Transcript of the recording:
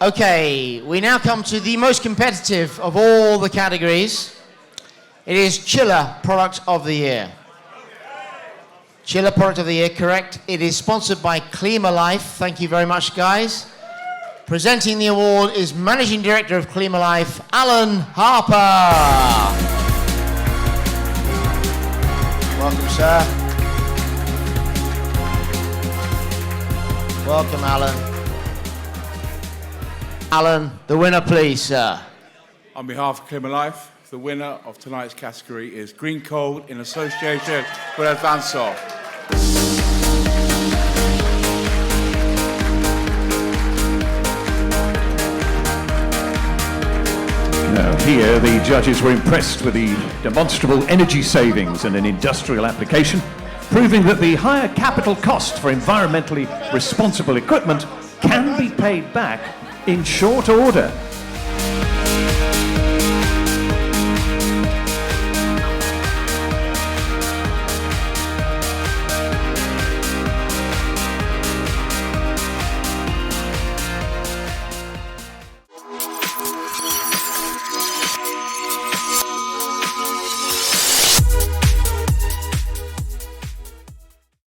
Okay, we now come to the most competitive of all the categories. It is Chiller Product of the Year. Chiller Product of the Year, correct. It is sponsored by Klimalife. Thank you very much, guys. Presenting the award is Managing Director of Klimalife, Alan Harper. Welcome, sir. Welcome, Alan. Alan, the winner, please, sir. On behalf of Klimalife, the winner of tonight's category is Greencold in association with Avansor. Now, here, the judges were impressed with the demonstrable energy savings in an industrial application, proving that the higher capital cost for environmentally responsible equipment can be paid back in short order.